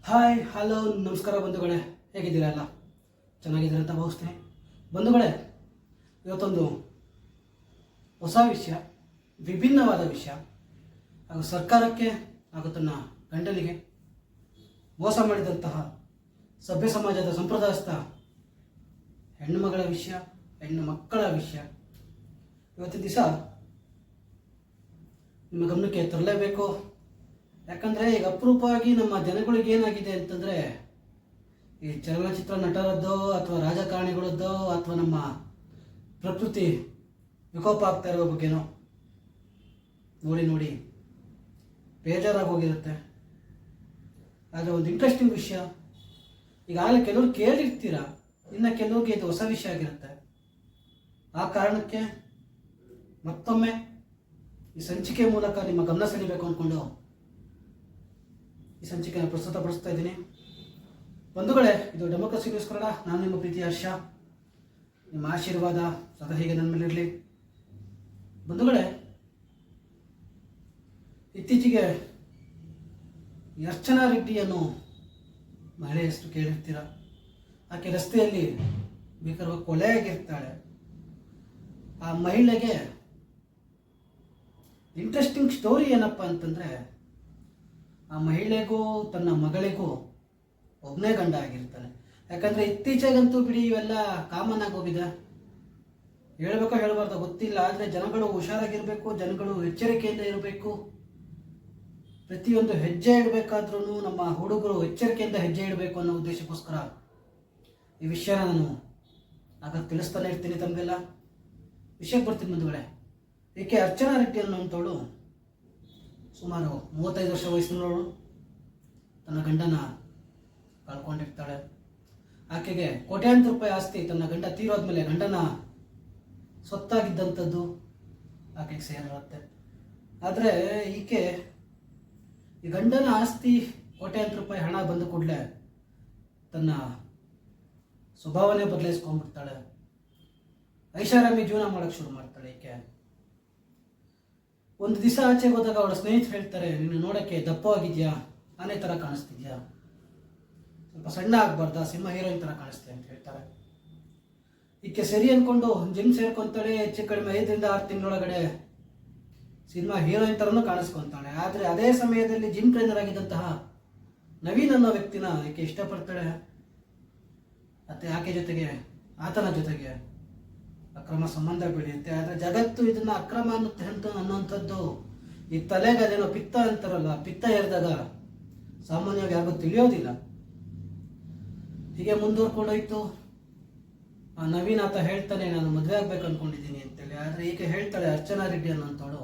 Hi hello ನಮಸ್ಕಾರ ಬಂಧುಗಳೇ, ಹೇಗಿದ್ದೀರಾ? ಎಲ್ಲ ಚೆನ್ನಾಗಿದ್ದೀರ ಅಂತ ಭಾವಿಸ್ತೀನಿ. ಬಂಧುಗಳೇ, ಇವತ್ತೊಂದು ಹೊಸ ವಿಷಯ, ವಿಭಿನ್ನವಾದ ವಿಷಯ ಹಾಗೂ ಸರ್ಕಾರಕ್ಕೆ ಹಾಗೂ ತನ್ನ ಗಂಡನಿಗೆ ಮೋಸ ಮಾಡಿದಂತಹ ಸಭ್ಯ ಸಮಾಜದ ಸಂಪ್ರದಾಯಸ್ಥ ಹೆಣ್ಣು ಮಗಳ ವಿಷಯ, ಹೆಣ್ಣು ಮಕ್ಕಳ ವಿಷಯ ಇವತ್ತಿನ ದಿವಸ ನಿಮ್ಮ ಗಮನಕ್ಕೆ ತರಲೇಬೇಕು. ಯಾಕಂದರೆ ಈಗ ಅಪರೂಪವಾಗಿ ನಮ್ಮ ಜನಗಳಿಗೆ ಏನಾಗಿದೆ ಅಂತಂದರೆ, ಈ ಚಲನಚಿತ್ರ ನಟರದ್ದೋ ಅಥವಾ ರಾಜಕಾರಣಿಗಳದ್ದೋ ಅಥವಾ ನಮ್ಮ ಪ್ರಕೃತಿ ವಿಕೋಪ ಆಗ್ತಾ ಇರೋ ಬಗ್ಗೆನೋ ನೋಡಿ ನೋಡಿ ಬೇಜಾರಾಗಿ ಹೋಗಿರುತ್ತೆ. ಆದರೆ ಒಂದು ಇಂಟ್ರೆಸ್ಟಿಂಗ್ ವಿಷಯ, ಈಗಾಗಲೇ ಕೆಲವರು ಕೇಳಿರ್ತೀರ, ಇನ್ನು ಕೆಲವ್ರಿಗೆ ಇದು ಹೊಸ ವಿಷಯ ಆಗಿರುತ್ತೆ. ಆ ಕಾರಣಕ್ಕೆ ಮತ್ತೊಮ್ಮೆ ಈ ಸಂಚಿಕೆ ಮೂಲಕ ನಿಮ್ಮ ಗಮನ ಸೆಳೀಬೇಕು ಅಂದ್ಕೊಂಡು ಈ ಸಂಚಿಕೆಯನ್ನು ಪ್ರಸ್ತುತಪಡಿಸ್ತಾ ಇದ್ದೀನಿ. ಬಂಧುಗಳೇ, ಇದು ಡೆಮೋಕ್ರಸಿ ನ್ಯೂಸ್ ಕನ್ನಡ. ನಾನು ನಿಮ್ಮ ಪ್ರೀತಿ ಹರ್ಷ. ನಿಮ್ಮ ಆಶೀರ್ವಾದ ಸದಾ ಹೀಗೆ ನನ್ನ ಮೇಲಿರಲಿ. ಬಂಧುಗಳೇ, ಇತ್ತೀಚೆಗೆ ಅರ್ಚನಾ ರೆಡ್ಡಿ ಅನ್ನೋ ಮಹಿಳೆ ಹೆಸರು ಕೇಳಿರ್ತೀರ. ಆಕೆ ರಸ್ತೆಯಲ್ಲಿ ಬೇಕಾದ್ರೆ ಕೊಲೆಯಾಗಿರ್ತಾಳೆ. ಆ ಮಹಿಳೆಗೆ ಇಂಟ್ರೆಸ್ಟಿಂಗ್ ಸ್ಟೋರಿ ಏನಪ್ಪ ಅಂತಂದರೆ, ಆ ಮಹಿಳೆಗೂ ತನ್ನ ಮಗಳಿಗೂ ಒಬ್ಬನೇ ಗಂಡ ಆಗಿರ್ತಾನೆ. ಯಾಕಂದರೆ ಇತ್ತೀಚೆಗಂತೂ ಬಿಡಿ ಇವೆಲ್ಲ ಕಾಮನ್ ಆಗಿ ಹೋಗಿದೆ. ಹೇಳಬೇಕೋ ಹೇಳಬಾರ್ದು ಗೊತ್ತಿಲ್ಲ, ಆದರೆ ಜನಗಳು ಹುಷಾರಾಗಿರಬೇಕು, ಜನಗಳು ಎಚ್ಚರಿಕೆಯಿಂದ ಇರಬೇಕು. ಪ್ರತಿಯೊಂದು ಹೆಜ್ಜೆ ಇಡಬೇಕಾದ್ರೂ ನಮ್ಮ ಹುಡುಗರು ಎಚ್ಚರಿಕೆಯಿಂದ ಹೆಜ್ಜೆ ಇಡಬೇಕು ಅನ್ನೋ ಉದ್ದೇಶಕ್ಕೋಸ್ಕರ ಈ ವಿಷಯನ ನಾನು ಆಗ ತಿಳಿಸ್ತಾನೆ ಇರ್ತೀನಿ ತಮಗೆಲ್ಲ. ವಿಷಯಕ್ಕೆ ಬರ್ತೀನಿ ಬಂಧುಗಳೇ. ಏಕೆ ಅರ್ಚನಾ ರೆಡ್ಡಿ ಅನ್ನೋಂಥವಳು ಸುಮಾರು 35 ವರ್ಷ ವಯಸ್ಸಿನವಳು ತನ್ನ ಗಂಡನ ಕಳ್ಕೊಂಡಿರ್ತಾಳೆ. ಆಕೆಗೆ ಕೋಟ್ಯಾಂತರ ರೂಪಾಯಿ ಆಸ್ತಿ ತನ್ನ ಗಂಡ ತೀರೋದ್ಮೇಲೆ ಗಂಡನ ಸೊತ್ತಾಗಿದ್ದಂಥದ್ದು ಆಕೆಗೆ ಸೇರಿರುತ್ತೆ. ಆದರೆ ಈಕೆ ಈ ಗಂಡನ ಆಸ್ತಿ ಕೋಟ್ಯಾಂತರ ರೂಪಾಯಿ ಹಣ ಬಂದ ಕೂಡಲೇ ತನ್ನ ಸ್ವಭಾವನೆ ಬದಲಾಯಿಸ್ಕೊಂಡ್ಬಿಡ್ತಾಳೆ. ಐಷಾರಾಮಿ ಜೀವನ ಮಾಡೋಕ್ಕೆ ಶುರು ಮಾಡ್ತಾಳೆ. ಈಕೆ ಒಂದು ದಿವಸ ಆಚೆಗೆ ಹೋದಾಗ ಅವಳ ಸ್ನೇಹಿತರು ಹೇಳ್ತಾರೆ, ನೀನು ನೋಡೋಕ್ಕೆ ದಪ್ಪವಾಗಿದೆಯಾ, ಆನೆ ಥರ ಕಾಣಿಸ್ತಿದ್ಯಾ, ಸ್ವಲ್ಪ ಸಣ್ಣ ಆಗಬಾರ್ದಾ, ಸಿನಿಮಾ ಹೀರೋಯಿನ್ ಥರ ಕಾಣಿಸ್ತೀಯ ಅಂತ ಹೇಳ್ತಾರೆ. ಈಕೆ ಸರಿ ಅಂದ್ಕೊಂಡು ಜಿಮ್ ಸೇರ್ಕೊತಾಳೆ. ಹೆಚ್ಚು ಕಡಿಮೆ 5ರಿಂದ 6 ತಿಂಗಳೊಳಗಡೆ ಸಿನಿಮಾ ಹೀರೋಯಿನ್ ಥರನೂ ಕಾಣಿಸ್ಕೊತಾಳೆ. ಆದರೆ ಅದೇ ಸಮಯದಲ್ಲಿ ಜಿಮ್ ಟ್ರೈನರ್ ಆಗಿದ್ದಂತಹ ನವೀನ್ ಅನ್ನೋ ವ್ಯಕ್ತಿನ ಈಕೆ ಇಷ್ಟಪಡ್ತಾಳೆ. ಮತ್ತು ಆಕೆ ಜೊತೆಗೆ ಆತನ ಜೊತೆಗೆ ಅಕ್ರಮ ಸಂಬಂಧ ಬೆಳೆಯುತ್ತೆ. ಆದರೆ ಜಗತ್ತು ಇದನ್ನು ಅಕ್ರಮ ಅನ್ನುವಂಥದ್ದು ಈ ತಲೆಗೆ ಅದೇನೋ ಪಿತ್ತ ಅಂತಾರಲ್ಲ, ಪಿತ್ತ ಏರಿದಾಗ ಸಾಮಾನ್ಯವಾಗಿ ಯಾರಿಗೂ ತಿಳಿಯೋದಿಲ್ಲ. ಹೀಗೆ ಮುಂದುವರ್ಕೊಂಡೋಯ್ತು. ಆ ನವೀನ್ ಆತ ಹೇಳ್ತಾನೆ, ನಾನು ಮದುವೆ ಆಗ್ಬೇಕು ಅಂದ್ಕೊಂಡಿದ್ದೀನಿ ಅಂತೇಳಿ. ಆದರೆ ಈಗ ಹೇಳ್ತಾಳೆ ಅರ್ಚನಾ ರೆಡ್ಡಿ ಅನ್ನೋಂಥವಳು,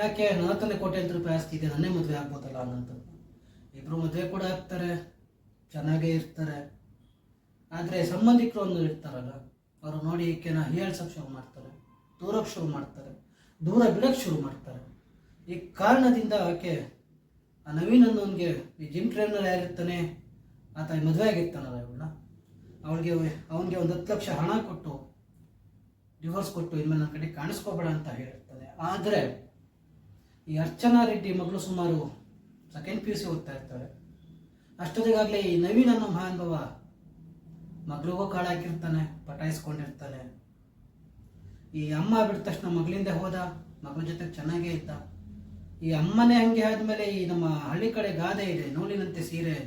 ಯಾಕೆ ನನ್ನ ಹತ್ರನೇ ಕೋಟ್ಯಾಂತರ ರೂಪಾಯಿ ಆಸ್ತಿ ಇದೆ, ನನ್ನೇ ಮದುವೆ ಆಗ್ಬೋದಲ್ಲ ಅನ್ನೋಂಥದ್ದು. ಇಬ್ಬರು ಮದುವೆ ಕೂಡ ಆಗ್ತಾರೆ, ಚೆನ್ನಾಗೇ ಇರ್ತಾರೆ. ಆದರೆ ಸಂಬಂಧಿಕರು ಒಂದು ಇರ್ತಾರಲ್ಲ, ಅವರು ನೋಡಿ ಈಕೆನ ಹೀಯಾಳ್ಸೋಕ್ಕೆ ಶುರು ಮಾಡ್ತಾರೆ, ದೂರಕ್ಕೆ ಶುರು ಮಾಡ್ತಾರೆ, ದೂರ ಬಿಡೋಕ್ಕೆ ಶುರು ಮಾಡ್ತಾರೆ. ಈ ಕಾರಣದಿಂದ ಆಕೆ ಆ ನವೀನ್ ಅನ್ನೋನ್ಗೆ ಈ ಜಿಮ್ ಟ್ರೈನರ್ ಯಾರಿರ್ತಾನೆ ಆತ ಮದುವೆ ಆಗಿರ್ತಾನಲ್ಲ ಇವಳನ್ನ, ಅವನಿಗೆ ಒಂದು 10 ಲಕ್ಷ ಹಣ ಕೊಟ್ಟು ಡಿವೋರ್ಸ್ ಕೊಟ್ಟು ಇನ್ಮೇಲೆ ನನ್ನ ಕಡೆ ಕಾಣಿಸ್ಕೋಬೇಡ ಅಂತ ಹೇಳಿರ್ತಾನೆ. ಆದರೆ ಈ ಅರ್ಚನಾ ರೆಡ್ಡಿ ಮಗಳು ಸುಮಾರು 2nd PUC ಓದ್ತಾ ಇರ್ತಾಳೆ. ಅಷ್ಟೊತ್ತಿಗಾಗಲೇ ಈ ನವೀನ್ ಅನ್ನೋ ಮಹಾನುಭವ ಮಗಳಿಗೂ ಕಾಳಾಕಿರ್ತಾನೆ, ಪಟಾಯಿಸ್ಕೊಂಡಿರ್ತಾನೆ. ಈ ಅಮ್ಮ ಬಿಟ್ಟ ತಕ್ಷಣ ಮಗಳಿಂದ ಹೋದ, ಮಗಳ ಜೊತೆ ಚೆನ್ನಾಗೇ ಇದ್ದ. ಈ ಅಮ್ಮನೇ ಹಂಗೆ ಆದ್ಮೇಲೆ ಈ ನಮ್ಮ ಹಳ್ಳಿ ಕಡೆ ಗಾದೆ ಇದೆ, ನೂಲಿನಂತೆ ಸೀರೆ.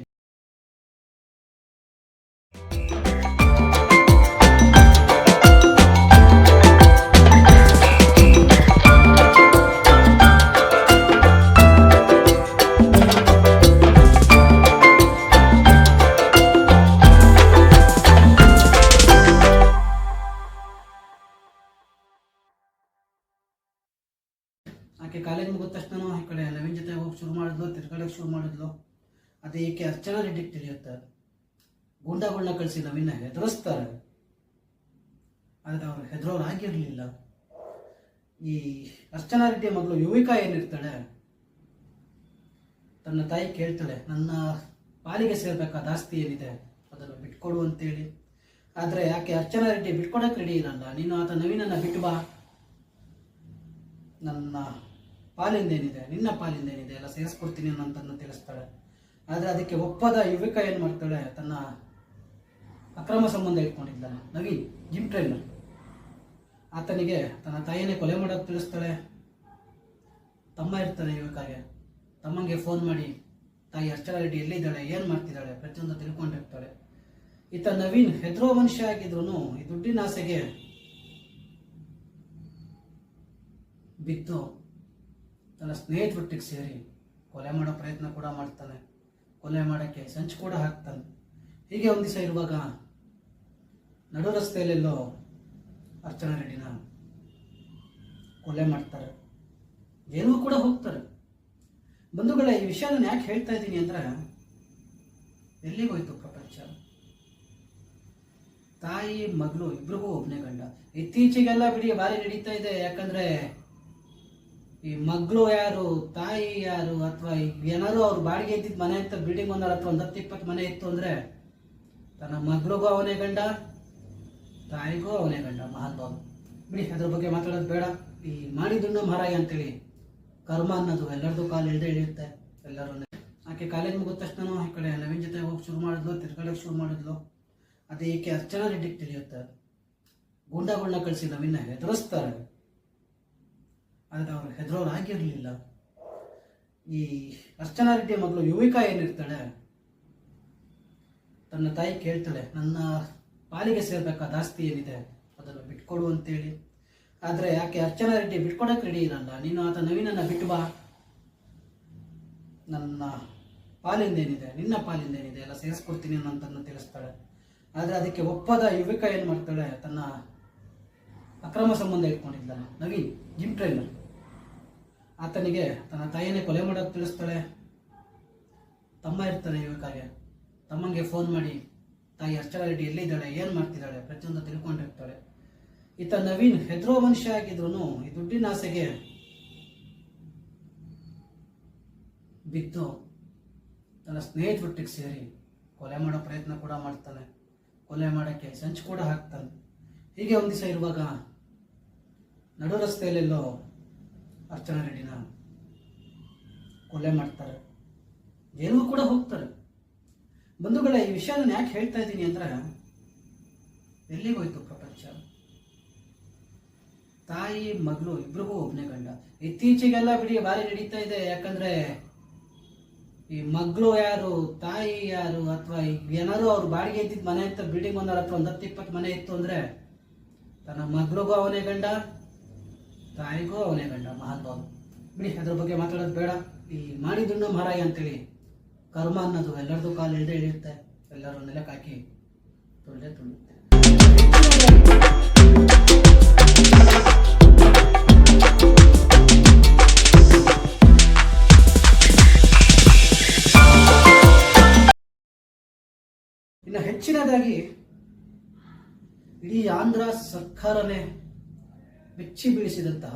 ಆಕೆ ಕಾಲೇಜ್ ಮುಗಿದ ತಕ್ಷಣ ಈ ಕಡೆ ನವೀನ್ ಜೊತೆ ಹೋಗಿ ಶುರು ಮಾಡಿದ್ಲು, ತಿರ್ಗಾಡೋಕೆ ಶುರು ಮಾಡಿದ್ಲು. ಅದೇ ಈಕೆ ಅರ್ಚನಾ ರೆಡ್ಡಿಗೆ ತಿಳಿಯುತ್ತೆ. ಗೂಂಡಾಗಳನ್ನ ಕಳಿಸಿ ನವೀನ ಹೆದರಿಸ್ತಾರೆ. ಆದರೆ ಅವರು ಹೆದರೋರು ಆಗಿರಲಿಲ್ಲ. ಈ ಅರ್ಚನಾ ರೆಡ್ಡಿ ಮಗಳು ಯುವಿಕಾ ಏನಿರ್ತಾಳೆ, ತನ್ನ ತಾಯಿ ಕೇಳ್ತಾಳೆ, ನನ್ನ ಪಾಲಿಗೆ ಸೇರ್ಬೇಕಾದ ಆಸ್ತಿ ಏನಿದೆ ಅದನ್ನು ಬಿಟ್ಕೊಡು ಅಂತೇಳಿ. ಆದರೆ ಯಾಕೆ ಅರ್ಚನಾ ರೆಡ್ಡಿ ಬಿಟ್ಕೊಡಕ್ಕೆ ರೆಡಿ ಇರಲ್ಲ. ನೀನು ಆತ ನವೀನನ್ನ ಬಿಟ್ಟು ಬಾ, ನನ್ನ ಪಾಲಿಂದೇನಿದೆ, ನಿನ್ನ ಪಾಲಿಂದೇನಿದೆ ಎಲ್ಲ ಸೇರಿಸ್ಕೊಡ್ತೀನಿ ಅನ್ನೋಂಥದ್ದನ್ನು ತಿಳಿಸ್ತಾಳೆ. ಆದರೆ ಅದಕ್ಕೆ ಒಪ್ಪದ ಯುವಿಕ ಏನು ಮಾಡ್ತಾಳೆ, ತನ್ನ ಅಕ್ರಮ ಸಂಬಂಧ ಇಟ್ಕೊಂಡಿದ್ದಾನೆ ನವೀನ್, ಜಿಮ್ ಟ್ರೈನರ್. ಆತನಿಗೆ ತನ್ನ ತಾಯಿಯನ್ನೇ ಕೊಲೆ ಮಾಡೋದು ತಿಳಿಸ್ತಾಳೆ. ತಮ್ಮ ಇರ್ತಾನೆ ಯುವಿಕಾಗೆ. ತಮ್ಮಂಗೆ ಫೋನ್ ಮಾಡಿ ತಾಯಿ ಅರ್ಚನಾ ರೆಡ್ಡಿ ಎಲ್ಲಿದ್ದಾಳೆ, ಏನು ಮಾಡ್ತಿದ್ದಾಳೆ ಪ್ರತಿಯೊಂದು ತಿಳ್ಕೊಂಡಿರ್ತಾಳೆ. ಈತ ನವೀನ್ ಹೆದರೋ ಮನುಷ್ಯ ಆಗಿದ್ರು ಈ ದುಡ್ಡಿನ ಆಸೆಗೆ ಬಿದ್ದು ತನ್ನ ಸ್ನೇಹಿತರೊಟ್ಟಿಗೆ ಸೇರಿ ಕೊಲೆ ಮಾಡೋ ಪ್ರಯತ್ನ ಕೂಡ ಮಾಡ್ತಾನೆ. ಕೊಲೆ ಮಾಡೋಕ್ಕೆ ಸಂಚು ಕೂಡ ಹಾಕ್ತಾನೆ. ಹೀಗೆ ಒಂದು ದಿವಸ ಇರುವಾಗ ನಡು ರಸ್ತೆಯಲ್ಲೆಲ್ಲೋ ಅರ್ಚನಾ ರೆಡ್ಡಿನ ಕೊಲೆ ಮಾಡ್ತಾರೆ. ಜೈಲಿಗೂ ಕೂಡ ಹೋಗ್ತಾರೆ. ಬಂಧುಗಳೇ, ಈ ವಿಷಯ ನಾನು ಯಾಕೆ ಹೇಳ್ತಾ ಇದ್ದೀನಿ ಅಂದ್ರೆ, ಎಲ್ಲಿಗೋಯ್ತು ಪ್ರಪಂಚ? ತಾಯಿ ಮಗಳು ಇಬ್ರಿಗೂ ಒಬ್ಬನೇ ಗಂಡ. ಇತ್ತೀಚೆಗೆಲ್ಲ ಬಿಡಿ ಬಾರಿ ನಡೀತಾ ಇದೆ. ಯಾಕಂದ್ರೆ ಈ ಮಗಳು ಯಾರು, ತಾಯಿ ಯಾರು, ಅಥವಾ ಏನಾದ್ರು ಅವ್ರು ಬಾಡಿಗೆ ಇದ್ದಿದ್ದು ಮನೆ ಅಂತ ಬಿಲ್ಡಿಂಗ್ ಒಂದರ ಅಥವಾ 10-20 ಮನೆ ಇತ್ತು ಅಂದ್ರೆ ತನ್ನ ಮಗಳಿಗೂ ಅವನೇ ಗಂಡ, ತಾಯಿಗೂ ಅವನೇ ಗಂಡ. ಮಹಾನ್ ಭಾವ ಬಿಡಿ, ಅದ್ರ ಬಗ್ಗೆ ಮಾತಾಡೋದು ಬೇಡ. ಈ ಮಾಡಿದುಣ್ಣ ಮಹಾರಾಯ ಅಂತೇಳಿ ಕರ್ಮ ಅನ್ನೋದು ಎಲ್ಲರದು ಕಾಲು ಇಳ್ದೇ ಇಳಿಯುತ್ತೆ ಎಲ್ಲರೂ. ಆಕೆ ಕಾಲೇಜ್ ಮುಗಿದ ತಕ್ಷಣ ಈ ಕಡೆ ನವೀನ್ ಜೊತೆ ಹೋಗಿ ಶುರು ಮಾಡಿದ್ಲು, ತಿರ್ಗಾಡಕ್ಕೆ ಶುರು ಮಾಡಿದ್ಲು. ಅದೇ ಈಕೆ ಅರ್ಚನಾ ರೆಡ್ಡಿಗೆ ತಿಳಿಯುತ್ತೆ. ಗೂಂಡಾಗಳನ್ನ ಕಳಿಸಿ ನವೀನ ಹೆದರಿಸ್ತಾರೆ. ಆದರೆ ಅವ್ರು ಹೆದರೋರು ಆಗಿರಲಿಲ್ಲ. ಈ ಅರ್ಚನಾ ರೆಡ್ಡಿ ಮಗಳು ಯುವಿಕಾ ಏನಿರ್ತಾಳೆ, ತನ್ನ ತಾಯಿ ಕೇಳ್ತಾಳೆ, ನನ್ನ ಪಾಲಿಗೆ ಸೇರ್ಬೇಕಾದ ಆಸ್ತಿ ಏನಿದೆ ಅದನ್ನು ಬಿಟ್ಕೊಡು ಅಂತೇಳಿ. ಆದರೆ ಯಾಕೆ ಅರ್ಚನಾ ರೆಡ್ಡಿ ಬಿಟ್ಕೊಡಕ್ಕೆ ರೆಡಿ ಇರಲ್ಲ. ನೀನು ಆತ ನವೀನನ್ನ ಬಿಟ್ಟು ಬಾ, ನನ್ನ ಪಾಲಿಂದ ಏನಿದೆ, ನಿನ್ನ ಪಾಲಿಂದ ಏನಿದೆ ಎಲ್ಲ ಸೇರಿಸ್ಕೊಡ್ತೀನಿ ಅನ್ನೋಂಥದ್ದನ್ನ ತಿಳಿಸ್ತಾಳೆ. ಆದರೆ ಅದಕ್ಕೆ ಒಪ್ಪದ ಯುವಿಕಾ ಏನು ಮಾಡ್ತಾಳೆ, ತನ್ನ ಅಕ್ರಮ ಸಂಬಂಧ ಇಟ್ಕೊಂಡಿದ್ದಾನೆ ನವೀನ್, ಜಿಮ್ ಟ್ರೈನರ್. ಆತನಿಗೆ ತನ್ನ ತಾಯಿಯನ್ನೇ ಕೊಲೆ ಮಾಡೋದು ತಿಳಿಸ್ತಾಳೆ. ತಮ್ಮ ಇರ್ತಾನೆ ಯುವಿಕಾಗೆ. ತಮ್ಮಂಗೆ ಫೋನ್ ಮಾಡಿ ತಾಯಿ ಅರ್ಚನಾ ರೆಡ್ಡಿ ಎಲ್ಲಿದ್ದಾಳೆ, ಏನು ಮಾಡ್ತಿದ್ದಾಳೆ ಪ್ರತಿಯೊಂದು ತಿಳ್ಕೊಂಡಿರ್ತಾಳೆ. ಈತ ನವೀನ್ ಹೆದರೋ ಮನುಷ್ಯ ಆಗಿದ್ರು ಈ ದುಡ್ಡಿನ ಆಸೆಗೆ ಬಿದ್ದು ತನ್ನ ಸ್ನೇಹಿತರೊಟ್ಟಿಗೆ ಸೇರಿ ಕೊಲೆ ಮಾಡೋ ಪ್ರಯತ್ನ ಕೂಡ ಮಾಡ್ತಾನೆ. ಕೊಲೆ ಮಾಡೋಕ್ಕೆ ಸಂಚು ಕೂಡ ಹಾಕ್ತಾನೆ. ಹೀಗೆ ಒಂದು ದಿವಸ ಇರುವಾಗ ನಡು ರಸ್ತೆಯಲ್ಲೆಲ್ಲೋ ಅರ್ಚನಾ ರೆಡ್ಡಿನ ಕೊಲೆ ಮಾಡ್ತಾರೆ. ಜೈಲಿಗೂ ಕೂಡ ಹೋಗ್ತಾರೆ. ಬಂಧುಗಳೇ, ಈ ವಿಷಯ ನಾನು ಯಾಕೆ ಹೇಳ್ತಾ ಇದ್ದೀನಿ ಅಂದ್ರೆ, ಎಲ್ಲಿಗೋಯ್ತು ಪ್ರಪಂಚ? ತಾಯಿ ಮಗಳು ಇಬ್ರಿಗೂ ಒಬ್ಬನೇ ಗಂಡ. ಇತ್ತೀಚೆಗೆಲ್ಲ ಬಿಡಿ ಬಾರಿ ನಡೀತಾ ಇದೆ. ಯಾಕಂದ್ರೆ ಈ ಮಗಳು ಯಾರು, ತಾಯಿ ಯಾರು, ಅಥವಾ ಏನಾದ್ರು ಅವ್ರು ಬಾಡಿಗೆ ಇದ್ದಿದ್ದು ಮನೆ ಅಂತ ಬಿಲ್ಡಿಂಗ್ ಒಂದರ ಅಥವಾ 10-20 ಮನೆ ಇತ್ತು ಅಂದ್ರೆ ತನ್ನ ಮಗಳಿಗೂ ಅವನೇ ಗಂಡ, ತಾಯಿಗೂ ಅವನೇ ಗಂಡ. ಮಹಾನ್ ಭಾವ ಬಿಡಿ, ಅದ್ರ ಬಗ್ಗೆ ಮಾತಾಡೋದು ಬೇಡ. ಈ ಮಾಡಿದುಣ್ಣ ಮಹಾರಾಯ ಅಂತೇಳಿ ಕರ್ಮ ಅನ್ನೋದು ಎಲ್ಲರದು ಕಾಲು ಇಳ್ದೇ ಇಳಿಯುತ್ತೆ, ಎಲ್ಲರೂ ನೆಲಕ್ಕೆ ಹಾಕಿ ತುಳಿದೇ ತುಳಿಯುತ್ತೆ. ಇನ್ನು ಹೆಚ್ಚಿನದಾಗಿ ಇಡೀ ಆಂಧ್ರ ಸರ್ಕಾರನೇ ಬೆಚ್ಚಿ ಬೀಳಿಸಿದಂತಹ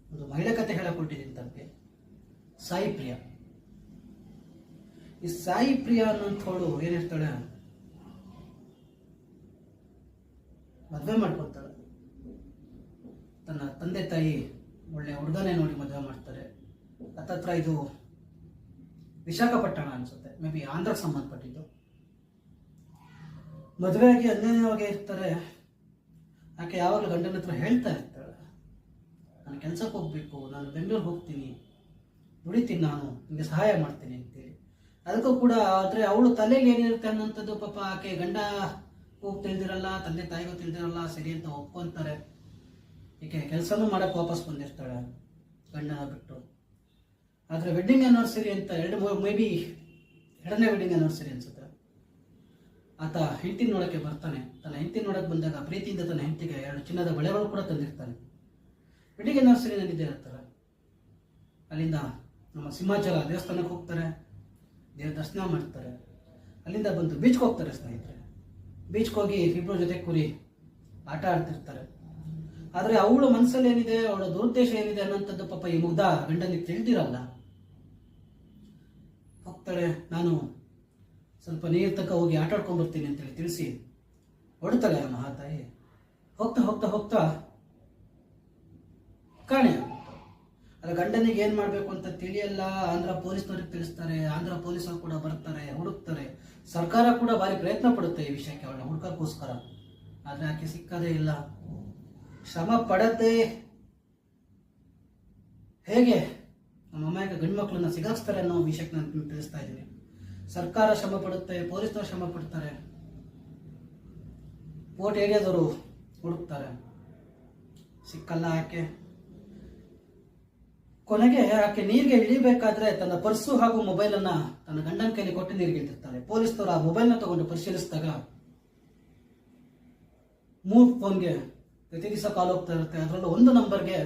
ಒಂದು ಮಹಿಳೆ ಕಥೆ ಹೇಳಕೊಟ್ಟಿದ್ದೀನಿ ತಮಗೆ. ಸಾಯಿ ಪ್ರಿಯಾ. ಈ ಸಾಯಿ ಪ್ರಿಯಾ ಅನ್ನೋಂಥವಳು ಏನಿರ್ತಾಳೆ, ಮದುವೆ ಮಾಡ್ಕೊತಾಳೆ. ತನ್ನ ತಂದೆ ತಾಯಿ ಒಳ್ಳೆ ಹುಡುಗನೇ ನೋಡಿ ಮದುವೆ ಮಾಡ್ತಾರೆ. ಹತ್ತತ್ರ ಇದು ವಿಶಾಖಪಟ್ಟಣ ಅನ್ಸುತ್ತೆ, ಮೇ ಬಿ ಆಂಧ್ರಕ್ಕೆ ಸಂಬಂಧಪಟ್ಟಿದ್ದು. ಮದುವೆಯಾಗಿ ಅನ್ಯೋನ್ಯವಾಗಿ ಇರ್ತಾರೆ. ಆಕೆ ಯಾವಾಗಲೂ ಗಂಡನ ಹತ್ರ ಹೇಳ್ತಾ ಇರ್ತಾಳೆ, ನಾನು ಕೆಲ್ಸಕ್ಕೆ ಹೋಗ್ಬೇಕು, ನಾನು ಬೆಂಗಳೂರಿಗೆ ಹೋಗ್ತೀನಿ, ದುಡಿತೀನಿ, ನಾನು ನಿಮಗೆ ಸಹಾಯ ಮಾಡ್ತೀನಿ ಅಂತೇಳಿ. ಅದಕ್ಕೂ ಕೂಡ ಆದರೆ ಅವಳು ತಲೆಗೆ ಏನಿರುತ್ತೆ ಅನ್ನೋಂಥದ್ದು ಪಾಪ ಆಕೆ ಗಂಡ ಹೋಗಿ ತಿಳಿದಿರಲ್ಲ, ತಂದೆ ತಾಯಿಗೂ ತಿಳಿದಿರಲ್ಲ. ಸರಿ ಅಂತ ಒಪ್ಕೊಂತಾರೆ. ಈಕೆ ಕೆಲಸನೂ ಮಾಡಕ್ಕೆ ವಾಪಸ್ ಬಂದಿರ್ತಾಳೆ ಗಂಡನ ಬಿಟ್ಟು. ಆದರೆ ವೆಡ್ಡಿಂಗ್ ಆ್ಯನಿವರ್ಸರಿ ಅಂತ ಮೇ ಬಿ ಎರಡನೇ ವೆಡ್ಡಿಂಗ್ ಆ್ಯನಿವರ್ಸರಿ ಅನ್ಸುತ್ತೆ. ಆತ ಹೆಂಡತಿ ನೋಡೋಕ್ಕೆ ಬರ್ತಾನೆ. ತನ್ನ ಹೆಂಡತಿ ನೋಡಕ್ಕೆ ಬಂದಾಗ ಪ್ರೀತಿಯಿಂದ ತನ್ನ ಹೆಂಡತಿಗೆ 2 ಚಿನ್ನದ ಬಳೆಗಳು ಕೂಡ ತಂದಿರ್ತಾನೆ. ವೆಡ್ಡಿಂಗ್ ಆ್ಯನಿವರ್ಸರಿ ನಡೀತಾ ಇರ್ತಾರೆ. ಅಲ್ಲಿಂದ ನಮ್ಮ ಸಿಂಹಾಚಲ ದೇವಸ್ಥಾನಕ್ಕೆ ಹೋಗ್ತಾರೆ, ದೇವ್ರ ದರ್ಶನ ಮಾಡ್ತಾರೆ. ಅಲ್ಲಿಂದ ಬಂದು ಬೀಚ್ಗೆ ಹೋಗ್ತಾರೆ ಸ್ನೇಹಿತರೆ. ಬೀಚ್ಗೆ ಹೋಗಿ ಇಬ್ಬರ ಜೊತೆ ಕೂರಿ ಆಟ ಆಡ್ತಿರ್ತಾರೆ. ಆದರೆ ಅವಳ ಮನಸ್ಸಲ್ಲಿ ಏನಿದೆ, ಅವಳ ದುರುದ್ದೇಶ ಏನಿದೆ ಅನ್ನೋಂಥದ್ದು ಪಾಪ ಈ ಮುಗ್ಧ ಗಂಡನಿಗೆ ತಿಳಿದಿರಲ್ಲ. ಹೋಗ್ತಾಳೆ, ನಾನು ಸ್ವಲ್ಪ ನೀರು ತಕ್ಕ ಹೋಗಿ ಆಟ ಆಡ್ಕೊಂಡು ಬರ್ತೀನಿ ಅಂತೇಳಿ ತಿಳಿಸಿ ಹೊಡ್ತಾಳೆ ಆ ಮಹಾತಾಯಿ. ಹೋಗ್ತಾ ಹೋಗ್ತಾ ಹೋಗ್ತಾ ಕಾಣೆ. ಅಲ್ಲ ಗಂಡನಿಗೆ ಏನು ಮಾಡಬೇಕು ಅಂತ ತಿಳಿಯಲ್ಲ. ಆಂಧ್ರ ಪೊಲೀಸ್ನವ್ರಿಗೆ ತಿಳಿಸ್ತಾರೆ, ಆಂಧ್ರ ಪೊಲೀಸರು ಕೂಡ ಬರ್ತಾರೆ, ಹುಡುಕ್ತಾರೆ. ಸರ್ಕಾರ ಕೂಡ ಭಾರಿ ಪ್ರಯತ್ನ ಪಡುತ್ತೆ ಈ ವಿಷಯಕ್ಕೆ ಅವಳ ಹುಡುಕಕ್ಕೋಸ್ಕರ. ಆದರೆ ಆಕೆ ಸಿಕ್ಕದೇ ಇಲ್ಲ. ಶ್ರಮ ಪಡದೆ ಹೇಗೆ ನಮ್ಮ ಅಮಾಯಕ ಗಂಡು ಮಕ್ಕಳನ್ನ ಸಿಗಾಕ್ಸ್ತಾರೆ ಅನ್ನೋ ವಿಷಯಕ್ಕೆ ನಾನು ನಿಮ್ಗೆ ತಿಳಿಸ್ತಾ ಇದ್ದೀನಿ. ಸರ್ಕಾರ ಶ್ರಮ ಪಡುತ್ತೆ, ಪೊಲೀಸ್ನವ್ರು ಶ್ರಮ ಪಡ್ತಾರೆ, ಪೋರ್ಟ್ ಏರಿಯಾದವರು ಹುಡುಕ್ತಾರೆ, ಸಿಕ್ಕಲ್ಲ ಆಕೆ. ಕೊನೆಗೆ ಆಕೆ ನೀರಿಗೆ ಇಳಿಬೇಕಾದ್ರೆ ತನ್ನ ಪರ್ಸು ಹಾಗೂ ಮೊಬೈಲನ್ನ ತನ್ನ ಗಂಡನ ಕೈಲಿ ಕೊಟ್ಟು ನೀರಿಗೆ ಇಳ್ತಿರ್ತಾಳೆ. ಪೊಲೀಸ್ನವರು ಆ ಮೊಬೈಲ್ನ ತಗೊಂಡು ಪರಿಶೀಲಿಸಿದಾಗ 3 ಫೋನ್ಗೆ ಪ್ರತಿ ದಿವಸ ಕಾಲ್ ಹೋಗ್ತಾ ಇರುತ್ತೆ. ಅದರಲ್ಲೂ ಒಂದು ನಂಬರ್ಗೆ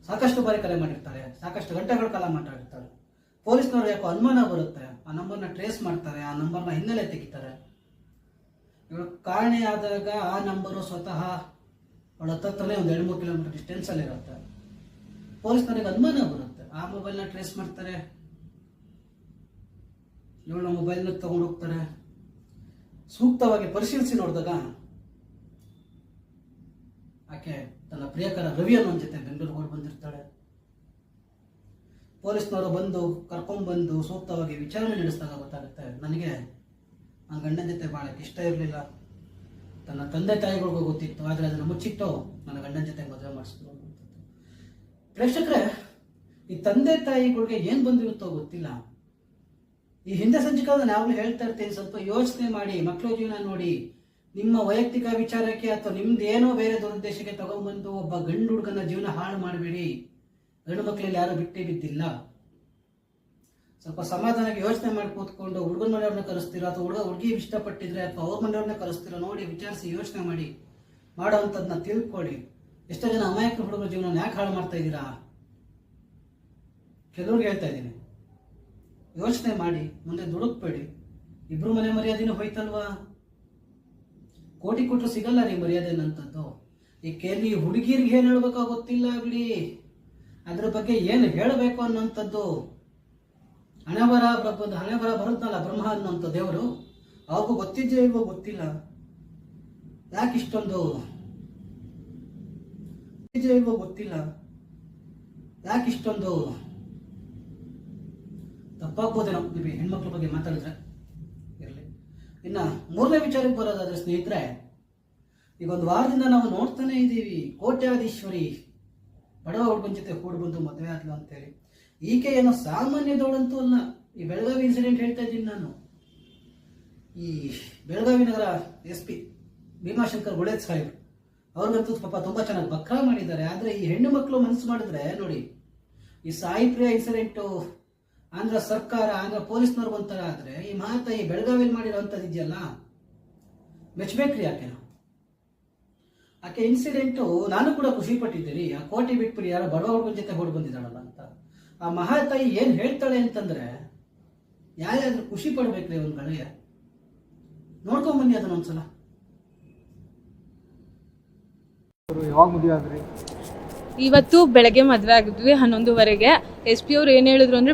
ಸಾಕಷ್ಟು ಬಾರಿ ಕರೆ ಮಾಡಿರ್ತಾರೆ, ಸಾಕಷ್ಟು ಗಂಟೆಗಳು ಕಾಲ ಮಾತಾಡಿರ್ತಾರೆ. ಪೊಲೀಸ್ನವ್ರು ಯಾಕೋ ಅನುಮಾನ ಬರುತ್ತೆ, ಆ ನಂಬರ್ನ ಟ್ರೇಸ್ ಮಾಡ್ತಾರೆ, ಆ ನಂಬರ್ನ ಹಿನ್ನೆಲೆ ತೆಗಿತಾರೆ. ಇವಳು ಕಾಣೆಯಾದಾಗ ಆ ನಂಬರು ಸ್ವತಃ ಅವಳ ಹತ್ತತ್ರನೇ ಒಂದು 2-3 ಕಿಲೋಮೀಟರ್ ಡಿಸ್ಟೆನ್ಸಲ್ಲಿ ಇರುತ್ತೆ. ಪೊಲೀಸ್ನವರಿಗೆ ಅನುಮಾನ ಬರುತ್ತೆ, ಆ ಮೊಬೈಲ್ನ ಟ್ರೇಸ್ ಮಾಡ್ತಾರೆ, ಇವಳ ಮೊಬೈಲ್ನ ತಗೊಂಡು ಹೋಗ್ತಾರೆ. ಸೂಕ್ತವಾಗಿ ಪರಿಶೀಲಿಸಿ ನೋಡಿದಾಗ ಆಕೆ ತನ್ನ ಪ್ರಿಯಕರ ರವಿ ಅನ್ನೋ ಜೊತೆ ಬೆಂಗಳೂರಿಗೆ ಹೊರಗೆ ಬಂದಿರ್ತಾಳೆ. ಪೊಲೀಸ್ನವರು ಬಂದು ಕರ್ಕೊಂಡ್ಬಂದು ಸೂಕ್ತವಾಗಿ ವಿಚಾರಣೆ ನಡೆಸಿದಾಗ ಗೊತ್ತಾಗುತ್ತೆ, ನನಗೆ ಆ ಗಂಡನ ಜೊತೆ ಬಾಳಕ್ಕೆ ಇಷ್ಟ ಇರಲಿಲ್ಲ. ತನ್ನ ತಂದೆ ತಾಯಿಗಳಿಗೂ ಗೊತ್ತಿತ್ತು, ಆದರೆ ಅದನ್ನು ಮುಚ್ಚಿಟ್ಟು ನನ್ನ ಗಂಡನ ಜೊತೆ ಮದುವೆ ಮಾಡಿಸಿದ್ರು. ಪ್ರೇಕ್ಷಕರೇ, ಈ ತಂದೆ ತಾಯಿಗಳಿಗೆ ಏನು ಬಂದಿರುತ್ತೋ ಗೊತ್ತಿಲ್ಲ. ಈ ಹಿಂದೆ ಸಂಚಿಕೆಯನ್ನು ನಾವಾಗಲೂ ಹೇಳ್ತಾ ಇರ್ತೀನಿ, ಸ್ವಲ್ಪ ಯೋಚನೆ ಮಾಡಿ, ಮಕ್ಕಳ ಜೀವನ ನೋಡಿ. ನಿಮ್ಮ ವೈಯಕ್ತಿಕ ವಿಚಾರಕ್ಕೆ ಅಥವಾ ನಿಮ್ದು ಏನೋ ಬೇರೆ ದುರುದ್ದೇಶಕ್ಕೆ ತಗೊಂಡ್ಬಂದು ಒಬ್ಬ ಗಂಡು ಹುಡುಗನ ಜೀವನ ಹಾಳು ಮಾಡಬೇಡಿ. ಗಂಡು ಮಕ್ಕಳಲ್ಲಿ ಯಾರು ಬಿಟ್ಟೇ ಬಿದ್ದಿಲ್ಲ. ಸ್ವಲ್ಪ ಸಮಾಧಾನಕ್ಕೆ ಯೋಚನೆ ಮಾಡಿ ಕೂತ್ಕೊಂಡು ಹುಡುಗನ ಮನೆಯವ್ರನ್ನ ಕರೆಸ್ತೀರಾ ಅಥವಾ ಹುಡುಗಿ ಇಷ್ಟಪಟ್ಟಿದ್ರೆ ಅಥವಾ ಅವ್ರ ಮನೆಯವ್ರನ್ನ ಕರೆಸ್ತೀರಾ ನೋಡಿ, ವಿಚಾರಿಸಿ ಯೋಚನೆ ಮಾಡಿ, ಮಾಡೋವಂಥದ್ದನ್ನ ತಿಳ್ಕೊಳ್ಳಿ. ಎಷ್ಟೋ ಜನ ಅಮಾಯಕ ಹುಡುಗರ ಜೀವನ ಯಾಕೆ ಹಾಳು ಮಾಡ್ತಾ ಇದ್ದೀರಾ? ಕೆಲವ್ರಿಗೆ ಹೇಳ್ತಾ ಇದ್ದೀನಿ, ಯೋಚನೆ ಮಾಡಿ, ಮುಂದೆ ದುಡುಕ್ಬೇಡಿ. ಇಬ್ರು ಮನೆ ಮರ್ಯಾದೆನೂ ಹೋಯ್ತಲ್ವಾ? ಕೋಟಿ ಕೊಟ್ಟರು ಸಿಗಲ್ಲ ರೀ ಮರ್ಯಾದೆ ಅನ್ನಂಥದ್ದು. ಈ ಕೇಳಿ ಹುಡುಗಿರಿಗೆ ಏನು ಹೇಳ್ಬೇಕೋ ಗೊತ್ತಿಲ್ಲ ಬಿಡಿ, ಅದ್ರ ಬಗ್ಗೆ ಏನು ಹೇಳಬೇಕು ಅನ್ನೋಂಥದ್ದು ಹಣೆ ಬರ ಬರುತ್ತಲ್ಲ ಬ್ರಹ್ಮ ಅನ್ನೋಂಥ ದೇವರು, ಅವ್ರಿಗೂ ಗೊತ್ತಿದ್ದೇ ಇಲ್ವೋ ಗೊತ್ತಿಲ್ಲ. ಯಾಕೆ ಇಷ್ಟೊಂದು ಗೊತ್ತಿಲ್ಲ, ಯಾಕೆ ಇಷ್ಟೊಂದು ತಪ್ಪಾಗ್ಬೋದೇನೋ ನೀವು ಹೆಣ್ಮಕ್ಳ ಬಗ್ಗೆ ಮಾತಾಡಿದ್ರೆ. ಇರಲಿ. ಇನ್ನು 3ನೇ ವಿಚಾರಕ್ಕೆ ಬರೋದಾದ್ರೆ ಸ್ನೇಹಿತರೆ, ಈಗ 1 ವಾರದಿಂದ ನಾವು ನೋಡ್ತಾನೆ ಇದ್ದೀವಿ, ಕೋಟ್ಯಾಧೀಶ್ವರಿ ಬಡವ ಹುಡುಗನ ಜೊತೆ ಬಂದು ಮದುವೆ ಆದ್ಲು ಅಂತೇಳಿ. ಈಕೆ ಏನೋ ಸಾಮಾನ್ಯದವಳಂತೂ ಅಲ್ಲ. ಈ ಬೆಳಗಾವಿ ಇನ್ಸಿಡೆಂಟ್ ಹೇಳ್ತಾ ಇದ್ದೀನಿ ನಾನು. ಈ ಬೆಳಗಾವಿ ನಗರ SP ಭೀಮಾಶಂಕರ್ ಗುಳೇತ್ ಸಾಹೇಬ್ ಅವ್ರಿಗಂತೂ ಪಾಪ ತುಂಬಾ ಚೆನ್ನಾಗಿ ಬಕ್ರಾ ಮಾಡಿದ್ದಾರೆ. ಆದರೆ ಈ ಹೆಣ್ಣು ಮಕ್ಕಳು ಮನಸ್ಸು ಮಾಡಿದ್ರೆ ನೋಡಿ, ಈ ಸಾಯಿ ಪ್ರಿಯ ಇನ್ಸಿಡೆಂಟು ಆಂಧ್ರ ಸರ್ಕಾರ, ಆಂಧ್ರ ಪೊಲೀಸ್ನವ್ರು ಒಂಥರ ಆದರೆ, ಈ ಮಹಾತಾಯಿ ಬೆಳಗಾವಿಯಲ್ಲಿ ಮಾಡಿರೋಂಥದ್ದು ಇದೆಯಲ್ಲ, ಮೆಚ್ಚಬೇಕ್ರಿ ಆಕೆ ಇನ್ಸಿಡೆಂಟು. ನಾನು ಕೂಡ ಖುಷಿ ಪಟ್ಟಿದ್ದೀರಿ. ಆ ಕೋಟೆ ಬಿಟ್ಬಿಡಿ, ಯಾರೋ ಬಡವ ಹುಡುಗನ ಜೊತೆ ಹೊಡ್ ಬಂದಿದ್ದಾಳಲ್ಲ ಅಂತ. ಆ ಮಹಾತಾಯಿ ಏನು ಹೇಳ್ತಾಳೆ ಅಂತಂದ್ರೆ, ಯಾರಾದ್ರೂ ಖುಷಿ ಪಡ್ಬೇಕ್ರಿ ಒಂದು ಗಳಿಗೆ. ನೋಡ್ಕೊಂಬನ್ನಿ ಅದನ್ನೊಂದ್ಸಲ. ಯಾವಾಗ ಮದುವೆ ಆದ್ರಿ? ಇವತ್ತು ಬೆಳಗ್ಗೆ ಮದುವೆ ಆಗಿದ್ವಿ 11:30ಗೆ. SP ಅವ್ರು ಏನು ಹೇಳಿದ್ರು ಅಂದ್ರೆ,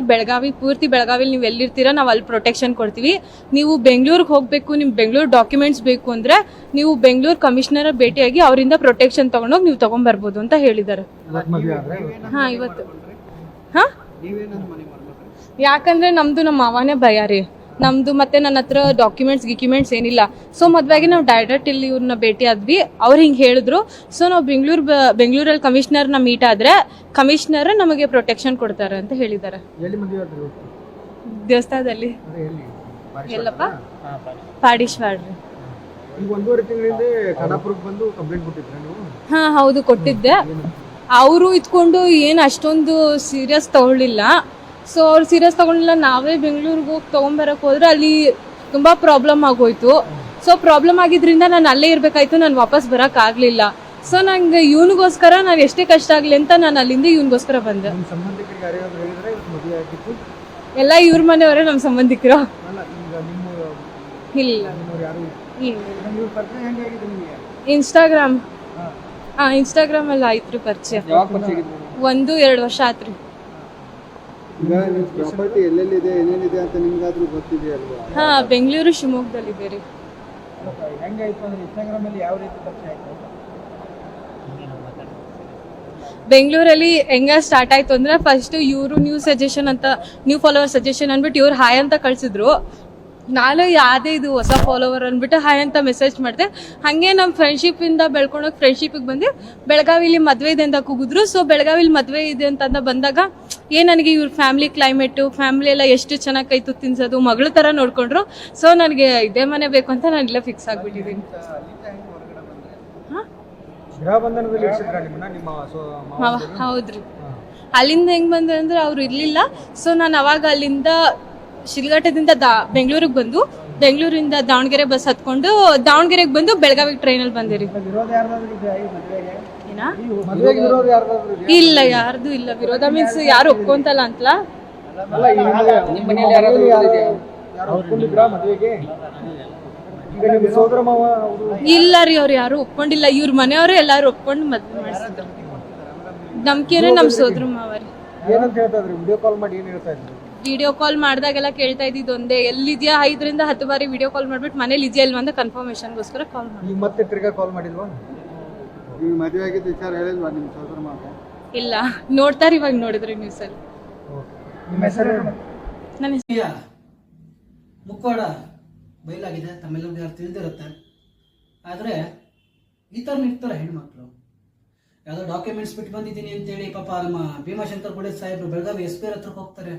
ಪೂರ್ತಿ ಬೆಳಗಾವಿಲಿ ನೀವು ಎಲ್ಲಿರ್ತೀರಾ ನಾವು ಅಲ್ಲಿ ಪ್ರೊಟೆಕ್ಷನ್ ಕೊಡ್ತೀವಿ. ನೀವು ಬೆಂಗಳೂರಿಗೆ ಹೋಗ್ಬೇಕು, ನಿಮ್ ಬೆಂಗಳೂರು ಡಾಕ್ಯುಮೆಂಟ್ಸ್ ಬೇಕು ಅಂದ್ರೆ ನೀವು ಬೆಂಗಳೂರು ಕಮಿಷನರ್ ಭೇಟಿಯಾಗಿ ಅವರಿಂದ ಪ್ರೊಟೆಕ್ಷನ್ ತಗೊಂಡೋಗಿ ನೀವು ತಗೊಂಡ್ಬರ್ಬೋದು ಅಂತ ಹೇಳಿದ್ದಾರೆ. ಹಾ, ಇವತ್ತು. ಹಾ, ಯಾಕಂದ್ರೆ ನಮ್ದು ನಮ್ಮ ಮಾವನೇ ಭಯ ರೀ ನಮ್ದು. ಮತ್ತೆ ನನ್ನ ಹತ್ರ ಗಿಕ್ಯುಮೆಂಟ್ಸ್ ಏನಿಲ್ಲ. ಸೊ ಮದ್ವೆಗೆ ನಾವು ಡೈರೆಕ್ಟ್ ಇಲ್ಲಿ ಇವ್ರನ್ನ ಭೇಟಿ ಆದ್ವಿ. ಅವ್ರು ಹಿಂಗೆ ಹೇಳಿದ್ರು. ಸೊ ನಾವು ಬೆಂಗಳೂರಲ್ಲಿ ಕಮಿಷನರ್ನ ಮೀಟ್ ಆದ್ರೆ ಕಮಿಷನರ್ ನಮಗೆ ಪ್ರೊಟೆಕ್ಷನ್ ಕೊಡ್ತಾರೆ ಅಂತ ಹೇಳಿದ್ದಾರೆ. ದೇವಸ್ಥಾನದಲ್ಲಿ. ಎಲ್ಲಪ್ಪ? ಪಾಡೀಶ್ವರ್. ಹಾ ಹೌದು, ಕೊಟ್ಟಿದ್ದೆ. ಅವರು ಇದ್ಕೊಂಡು ಏನು ಅಷ್ಟೊಂದು ಸೀರಿಯಸ್ ತಗೊಳ್ಳಿಲ್ಲ. ಸೊ ಅವ್ರು ಸೀರಿಯಸ್ ತಗೊಂಡಿಲ್ಲ. ನಾವೇ ಬೆಂಗಳೂರಿಗೆ ಹೋಗಿ ತಗೊಂಬರಕ್ ಹೋದ್ರೆ ಅಲ್ಲಿ ತುಂಬಾ ಪ್ರಾಬ್ಲಮ್ ಆಗೋಯ್ತು. ಸೊ ಪ್ರಾಬ್ಲಮ್ ಆಗಿದ್ರಿಂದ ನಾನು ಅಲ್ಲೇ ಇರ್ಬೇಕಾಯ್ತು, ನಾನು ವಾಪಸ್ ಬರಕ್ ಆಗ್ಲಿಲ್ಲ. ಸೊ ನಂಗೆ ಇವನಿಗೋಸ್ಕರ ನಾನು ಎಷ್ಟೇ ಕಷ್ಟ ಆಗ್ಲಿ ಅಂತ ನಾನು ಅಲ್ಲಿಂದ ಇವನಿಗೋಸ್ಕರ ಬಂದೆ. ಎಲ್ಲ ಇವ್ರ ಮನೆಯವರೇ ನಮ್ಮ ಸಂಬಂಧಿಕರು. ಇಲ್ಲ, ಇನ್ಸ್ಟಾಗ್ರಾಮ್ ಅಲ್ಲಿ ಆಯ್ತ್ರಿ ಪರಿಚಯ. 1-2 ವರ್ಷ ಆತ್ರಿ. ಹಾ, ಬೆಂಗಳೂರು ಶಿವಮೊಗ್ಗದಲ್ಲಿ ಬೇರೆ. ಬೆಂಗಳೂರಲ್ಲಿ ಹೆಂಗ ಸ್ಟಾರ್ಟ್ ಆಯ್ತು ಅಂದ್ರೆ ಫಸ್ಟ್ ಇವರು ನ್ಯೂ ಫಾಲೋವರ್ ಸಜೆಷನ್ ಅಂದ್ಬಿಟ್ಟು ಇವ್ರು ಹಾಯ್ ಅಂತ ಕಳ್ಸಿದ್ರು. ನಾನು ಯಾವ್ದೇ ಇದು ಹೊಸ ಫಾಲೋವರ್ ಅಂದ್ಬಿಟ್ಟು ಹಾಯ್ ಅಂತ ಮೆಸೇಜ್ ಮಾಡಿದೆ. ಹಾಗೆ ನಮ್ಮ ಫ್ರೆಂಡ್ಶಿಪ್ ಇಂದ ಬೆಳ್ಕೊಂಡೋಗಿ ಫ್ರೆಂಡ್ಶಿಪ್ಗೆ ಬಂದು ಬೆಳಗಾವಿಲಿ ಮದುವೆ ಇದೆ ಅಂತ ಕೂಗಿದ್ರು. ಸೊ ಬೆಳಗಾವಿಲಿ ಮದುವೆ ಇದೆ ಅಂತ ಬಂದಾಗ ನನಗೆ ಇವ್ರ ಫ್ಯಾಮಿಲಿ ಕ್ಲೈಮೇಟು ಫ್ಯಾಮಿಲಿ ಎಲ್ಲ ಎಷ್ಟು ಚೆನ್ನಾಗಿ ಕೈ ತುತ್ತು ತಿನ್ಸೋದು ಮಗಳ ಥರ ನೋಡ್ಕೊಂಡ್ರು. ಸೊ ನನಗೆ ಇದೇ ಮನೆ ಬೇಕು ಅಂತ ನಾನು ಇಲ್ಲೇ ಫಿಕ್ಸ್ ಆಗ್ಬಿಟ್ಟಿದ್ದೀನಿ. ಗೃಹ ಬಂಧನದಲ್ಲಿ ಇರಿಸಿದ್ರಾ ನಿಮ್ಮನ್ನ ನಿಮ್ಮ ಹೌದ್ರಿ. ಅಲ್ಲಿಂದ ಹೆಂಗ್ ಬಂದ್ರೆ ಅಂದ್ರೆ ಅವ್ರು ಇರ್ಲಿಲ್ಲ. ಸೊ ನಾನು ಅವಾಗ ಅಲ್ಲಿಂದ ಶಿಲ್ಘಟ್ಟದಿಂದ ಬೆಂಗಳೂರಿಗೆ ಬಂದು ಬೆಂಗಳೂರಿಂದ ದಾವಣಗೆರೆ ಬಸ್ ಹತ್ಕೊಂಡು ದಾವಣಗೆರೆಗೆ ಬಂದು ಬೆಳಗಾವಿಗೆ ಟ್ರೈನಲ್ಲಿ ಬಂದಿರಿ. ವಿರೋಧ ಯಾರ್ದಾದ್ರು ಇದೆಯಾ ಈ ಮದುವೆಗೆ? ಏನಾ? ಮದುವೆಗೆ ವಿರೋಧ ಯಾರ್ದಾದ್ರು ಇದೆಯಾ? ಇಲ್ಲ, ಯಾರ್ದು ಇಲ್ಲ. ವಿರೋಧ ಮೀನ್ಸ್ ಯಾರು ಒಪ್ಕೊಂತಲ್ಲ ಅಂತಲ್ಲ. ಅಲ್ಲ, ನಿಮ್ಮ ಮನೆಯಲ್ಲಿ ಯಾರು ಒಪ್ಕೊಂಡಿದ್ರಾ ಮದುವೆಗೆ? ಈಗ ನಿಮ್ಮ ಸೋದರ ಮಾವ ಅವರು ಇಲ್ಲ ರೀ, ಅವ್ರು ಯಾರು ಒಪ್ಕೊಂಡಿಲ್ಲ. ಇವ್ರ ಮನೆಯವರು ಎಲ್ಲಾರು ಒಪ್ಕೊಂಡು ಮದ್ವೆ ಮಾಡಿಸಿದ್ರು. ನಂಬಿಕೆನೇ ನಮ್ಮ ಸೋದರ ಮಾವರಿ. ಏನಂತ ಹೇಳ್ತಾ ಇದ್ರಿ? ವಿಡಿಯೋ ಕಾಲ್ ಮಾಡಿ ಏನ್ ಹೇಳ್ತಾ ಇದ್ರಿ? ವಿಡಿಯೋ ಕಾಲ್ ಮಾಡಿದಾಗೆಲ್ಲ ಕೇಳ್ತಾ ಇದ್ದಿದ್ದು ಒಂದೇ, ಎಲ್ಲಿದ್ಯಾ? 5 ರಿಂದ 10 ಬಾರಿ ವಿಡಿಯೋ ಕಾಲ್ ಮಾಡ್ಬಿಟ್ಟು ಮನೇಲಿ ಇದೆಯಾ ಇಲ್ವಾ ಅಂತ ಕನ್ಫರ್ಮೇಶನ್ಗೋಸ್ಕರ ಕಾಲ್ ಮಾಡಿ. ಈಗ ಮತ್ತೆ ತಿರ್ಗಾ ಕಾಲ್ ಮಾಡಿಲ್ವಾ? ಈಗ ಮದುವೆ ಆಗಿದ್ದ ವಿಚಾರ ಹೇಳಿಲ್ವಾ ನಿಮ್ಮ ಸೋದರ ಮಾವ? ಇಲ್ಲ, ನೋಡ್ತಾರೆ ಇವಾಗ ನೋಡಿದ್ರೆ ನ್ಯೂಸಲ್ಲಿ. ನಿಮ್ಮ ಹೆಸರು? ನನ್ನ ಮುಖವಾಡ ಬಯಲಾಗಿದೆ, ತಮ್ಮೆಲ್ಲರಿಗೂ ಯಾರು ತಿಳಿದಿರುತ್ತೆ. ಆದರೆ ಈ ಥರ ಇರ್ತಾರೆ ಹೆಣ್ಮಕ್ಳು. ಯಾವುದೋ ಡಾಕ್ಯುಮೆಂಟ್ಸ್ ಬಿಟ್ಟು ಬಂದಿದ್ದೀನಿ ಅಂತೇಳಿ ಪಾಪ ನಮ್ಮ ಭೀಮಾಶಂಕರ್ ಗುಡೆ ಸಾಹೇಬ್ರು ಬೆಳಗಾವಿ SP ಹತ್ರಕ್ಕೆ ಹೋಗ್ತಾರೆ,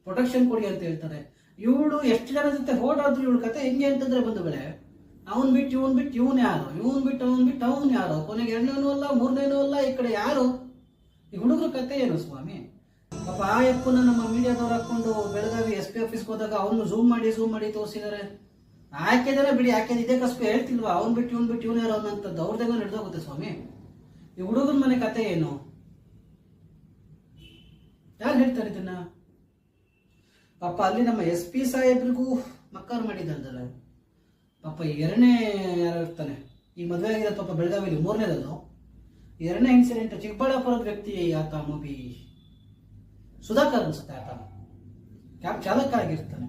ಪ್ರೊಟೆಕ್ಷನ್ ಕೊಡಿ ಅಂತ ಹೇಳ್ತಾರೆ. ಇವಳು ಎಷ್ಟು ಜನ ಜೊತೆ ಓಡಾದ್ರು ಇವಳು ಕತೆ ಹೆಂಗೆ ಅಂತಂದ್ರೆ ಬಂಧುಗಳೇ, ಅವನ್ ಬಿಟ್ಟು ಇವನ್ ಯಾರು, ಇವನ್ ಬಿಟ್ಟು ಅವನ್ ಯಾರು, ಕೊನೆಗೆ 2ನೇನೂ ಅಲ್ಲ 3ನೇನೂ ಅಲ್ಲ, ಈ ಕಡೆ ಯಾರು? ಈ ಹುಡುಗರ ಕತೆ ಏನು ಸ್ವಾಮಿ? ಪಾಪ ಆ ಅಪ್ಪನ ನಮ್ಮ ಮೀಡಿಯಾದವ್ರು ಹಾಕೊಂಡು ಬೆಳಗಾವಿ SP ಆಫೀಸ್ಗೆ ಹೋದಾಗ ಅವನು ಝೂಮ್ ಮಾಡಿ ತೋರಿಸಿದ್ದಾರೆ. ಹಾಕಿದಾರೆ ಬಿಡಿ, ಹಾಕಿದ ಇದೇ ಕಸ್ಬೆ ಹೇಳ್ತಿಲ್ವಾ, ಅವ್ನು ಬಿಟ್ಟು ಇವನು ಯಾರು ಅನ್ನೋಂಥದ್ದು ಅವ್ರದ್ದೇನೋ ನಡೆದೋಗುತ್ತೆ ಸ್ವಾಮಿ. ಈ ಹುಡುಗನ ಮನೆ ಕತೆ ಏನು? ಯಾರು ಹೇಳ್ತಾರೆ ಇದನ್ನ? ಪಾಪ ಅಲ್ಲಿ ನಮ್ಮ SP ಸಾಹೇಬ್ರಿಗೂ ಮಕ್ಕಾರು ಮಾಡಿದ್ದಾರೆ. ಪಾಪ 2ನೇ ಯಾರು ಇರ್ತಾನೆ ಈ ಮದುವೆ ಆಗಿದೆ ಪಾಪ ಬೆಳಗಾವಿಲಿ 3ನೇದದು. 2ನೇ ಇನ್ಸಿಡೆಂಟ್ ಚಿಕ್ಕಬಳ್ಳಾಪುರದ ವ್ಯಕ್ತಿ ಆತ, ಮೂಬಿ ಸುಧಾಕರ್ ಅನ್ಸುತ್ತೆ. ಆತ ಕ್ಯಾಬ್ ಚಾಲಕ ಆಗಿರ್ತಾನೆ.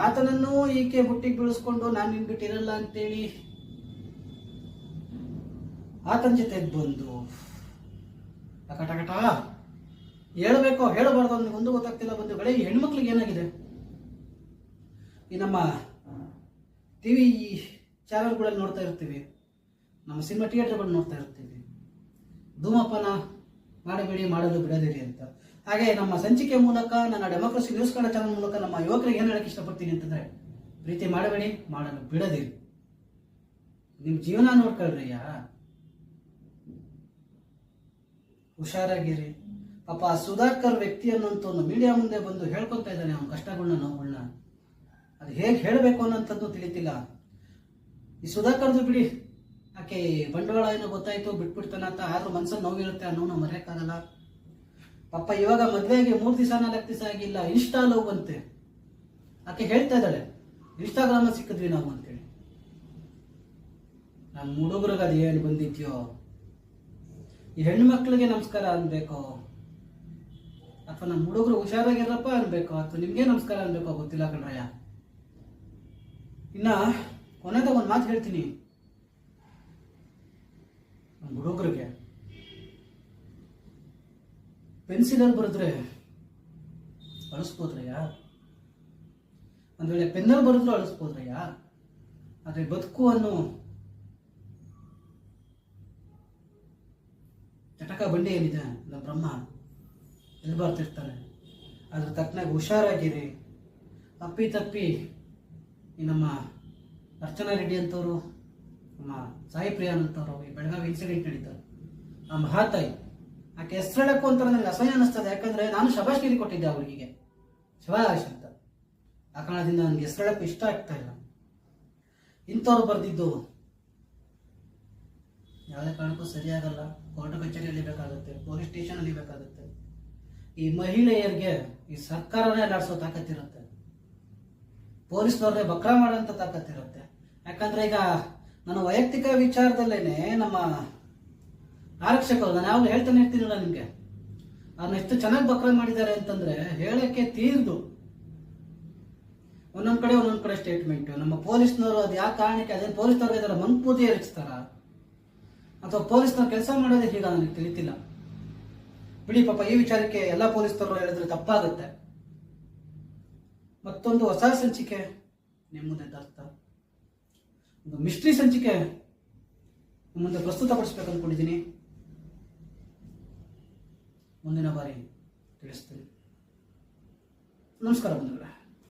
ಆತನನ್ನು ಈಕೆ ಬುಟ್ಟಿಗೆ ಬೀಳಿಸ್ಕೊಂಡು ನಾನು ನಿನ್ ಬಿಟ್ಟಿರಲ್ಲ ಅಂತೇಳಿ ಆತನ ಜೊತೆ ಬಂದು ಟಕಟಕಟ ಹೇಳಬೇಕೋ ಹೇಳಬಾರ್ದು ಅಂತ ಒಂದು ಗೊತ್ತಾಗ್ತಿಲ್ಲ ಬಂಧುಗಳೇ. ಈ ಹೆಣ್ಮಕ್ಳಿಗೆ ಏನಾಗಿದೆ? ಈ ನಮ್ಮ ಟಿವಿ ಚಾನೆಲ್ಗಳಲ್ಲಿ ನೋಡ್ತಾ ಇರ್ತೀವಿ, ನಮ್ಮ ಸಿನಿಮಾ ಥಿಯೇಟರ್ಗಳು ನೋಡ್ತಾ ಇರ್ತೀವಿ, ಧೂಮಪಾನ ಮಾಡಬೇಡಿ ಮಾಡಲು ಬಿಡದಿರಿ ಅಂತ. ಹಾಗೆ ನಮ್ಮ ಸಂಚಿಕೆ ಮೂಲಕ, ನನ್ನ ಡೆಮೋಕ್ರಸಿ ನ್ಯೂಸ್ ಕನ್ನಡ ಚಾನಲ್ ಮೂಲಕ ನಮ್ಮ ಯುವಕರಿಗೆ ಏನು ಹೇಳಕ್ಕೆ ಇಷ್ಟಪಡ್ತೀನಿ ಅಂತಂದ್ರೆ, ಪ್ರೀತಿ ಮಾಡಬೇಡಿ ಮಾಡಲು ಬಿಡದಿರಿ. ನಿಮ್ಮ ಜೀವನ ನೋಡ್ಕೊಳ್ರಿಯ್ಯ, ಹುಷಾರಾಗಿರಿ. ಪಾಪ ಆ ಸುಧಾಕರ್ ವ್ಯಕ್ತಿ ಅನ್ನೋಂಥವ್ನು ಮೀಡಿಯಾ ಮುಂದೆ ಬಂದು ಹೇಳ್ಕೊತಾ ಇದ್ದಾನೆ ಅವನ ಕಷ್ಟಗಳನ್ನ ನೋವುಗಳನ್ನ. ಅದು ಹೇಗೆ ಹೇಳಬೇಕು ಅನ್ನೋಂಥದ್ದು ತಿಳಿತಿಲ್ಲ. ಈ ಸುಧಾಕರ್ದು ಬಿಡಿ, ಆಕೆ ಬಂಡವಾಳ ಏನೋ ಗೊತ್ತಾಯ್ತು ಬಿಟ್ಬಿಡ್ತಾನ ಅಂತ, ಆದ್ರೂ ಮನ್ಸಲ್ಲಿ ನೋವಿರುತ್ತೆ ಅನ್ನೋನು ಮರೆಯಕ್ಕಾಗಲ್ಲ. ಪಾಪ ಇವಾಗ ಮದುವೆಗೆ 3 ದಿವಸ 4 ದಿವಸ ಆಗಿಲ್ಲ, ಇನ್ಸ್ಟಾ ಲವ್ ಅಂತೆ. ಆಕೆ ಹೇಳ್ತಾ ಇದ್ದಾಳೆ ಇನ್ಸ್ಟಾಗ್ರಾಮ್ ಸಿಕ್ಕಿದ್ವಿ ನಾವು ಅಂತೇಳಿ. ನಮ್ಮ ಹುಡುಗರಿಗೆ ಅದು ಏನು ಬಂದಿದ್ಯೋ, ಈ ಹೆಣ್ಣು ಮಕ್ಕಳಿಗೆ ನಮಸ್ಕಾರ ಅನ್ಬೇಕೋ, ಅಥವಾ ನಮ್ಮ ಹುಡುಗರು ಹುಷಾರಾಗಿರಪ್ಪ ಅನ್ಬೇಕೋ, ಅಥವಾ ನಿಮ್ಗೆ ನಮಸ್ಕಾರ ಅನ್ಬೇಕೋ ಗೊತ್ತಿಲ್ಲ ಕಣ್ರಯ್ಯ. ಇನ್ನ ಕೊನೆದ ಒಂದು ಮಾತು ಹೇಳ್ತೀನಿ ನಮ್ಮ ಹುಡುಗರಿಗೆ. ಪೆನ್ಸಿಲಲ್ಲಿ ಬರೆದ್ರೆ ಅಳಿಸ್ಬೋದ್ರಯ್ಯ, ಒಂದ್ ವೇಳೆ ಪೆನ್ನಲ್ಲಿ ಬರೆದ್ರು ಅಳಿಸ್ಬೋದ್ರಯ್ಯ. ಆದ್ರೆ ಬದುಕು ಅನ್ನೋ ಚಟಕ ಬಂಡಿ ಏನಿದೆ ಇಲ್ಲ ಬ್ರಹ್ಮ ಎಲ್ಲಿ ಬರ್ತಿರ್ತಾನೆ, ಅದ್ರ ತಕ್ಕನಾಗ ಹುಷಾರಾಗಿರಿ. ಅಪ್ಪಿ ತಪ್ಪಿ ಈ ನಮ್ಮ ಅರ್ಚನಾ ರೆಡ್ಡಿ ಅಂತವರು, ನಮ್ಮ ಸಾಯಿ ಪ್ರಿಯಾನ್ ಅಂತವ್ರು, ಈ ಬೆಳಗಾವಿ ಇನ್ಸಿಡೆಂಟ್ ನಡೀತಾರೆ. ಆ ಮಹಾತಾಯಿ ಆಕೆ ಹೆಸರು ಹೇಳಕ್ಕೂ ಅಂತಾರೆ ನನಗೆ ಅಸಹ್ಯ ಅನಿಸ್ತದೆ. ಯಾಕಂದ್ರೆ ನಾನು ಶಬಾಷ್ಗಿರಿ ಕೊಟ್ಟಿದ್ದೆ ಆ ಹುಡುಗಿಗೆ, ಶಬಾಷ್ ಅಂತ. ಆ ಕಾರಣದಿಂದ ನನಗೆ ಹೆಸರು ಹೇಳಕ್ಕೂ ಇಷ್ಟ ಆಗ್ತಾ ಇಲ್ಲ. ಇಂಥವ್ರು ಬರೆದಿದ್ದು ಯಾವುದೇ ಕಾರಣಕ್ಕೂ ಸರಿಯಾಗಲ್ಲ. ಕೋರ್ಟ್ ಕಚೇರಿಯಲ್ಲಿ ಬೇಕಾಗುತ್ತೆ, ಪೊಲೀಸ್ ಸ್ಟೇಷನ್ ಅಲ್ಲಿ ಬೇಕಾಗುತ್ತೆ. ಈ ಮಹಿಳೆಯರಿಗೆ ಈ ಸರ್ಕಾರನೇ ಅಲ್ಲಾಡಿಸೋ ತಾಕತ್ತಿರುತ್ತೆ, ಪೊಲೀಸ್ನವ್ರನ್ನೇ ಬಕ್ರಾ ಮಾಡೋಂಥ ತಾಕತ್ತಿರುತ್ತೆ. ಯಾಕಂದ್ರೆ ಈಗ ನನ್ನ ವೈಯಕ್ತಿಕ ವಿಚಾರದಲ್ಲೇನೆ ನಮ್ಮ ಆರಕ್ಷಕರು, ನಾನು ಯಾವಾಗ ಹೇಳ್ತಾನೆ ಇರ್ತೀನಲ್ಲ ನಿಮ್ಗೆ, ಅವ್ರನ್ನ ಎಷ್ಟು ಚೆನ್ನಾಗಿ ಬಕ್ರಾ ಮಾಡಿದ್ದಾರೆ ಅಂತಂದ್ರೆ ಹೇಳಕ್ಕೆ ತೀರ್ದು. ಒಂದೊಂದ್ ಕಡೆ ಸ್ಟೇಟ್ಮೆಂಟ್. ನಮ್ಮ ಪೊಲೀಸ್ನವರು ಅದು ಯಾವ ಕಾರಣಕ್ಕೆ, ಅದೇನು ಪೊಲೀಸ್ನವ್ರಿಗೆ ಅದರ ಮನ್ಪೂಜೆ ರಚಿಸ್ತಾರ ಅಥವಾ ಪೊಲೀಸ್ನವ್ರು ಕೆಲಸ ಮಾಡೋದೇ ಹೀಗ ನನಗೆ ತಿಳಿತಿಲ್ಲ. ಬಿಡಿ ಪಾಪ, ಈ ವಿಚಾರಕ್ಕೆ ಎಲ್ಲ ಪೊಲೀಸರು ಹೇಳಿದ್ರೆ ತಪ್ಪಾಗುತ್ತೆ. ಮತ್ತೊಂದು ಹೊಸ ಸಂಚಿಕೆ ನಿಮ್ಮ ಮುಂದೆ ತರ್ತಾ, ಒಂದು ಮಿಸ್ಟ್ರಿ ಸಂಚಿಕೆ ನಿಮ್ಮ ಮುಂದೆ ಪ್ರಸ್ತುತಪಡಿಸ್ಬೇಕು ಅಂದ್ಕೊಂಡಿದ್ದೀನಿ. ಮುಂದಿನ ಬಾರಿ ತಿಳಿಸ್ತೀನಿ. ನಮಸ್ಕಾರ ಬಂಧುಗಳೇ.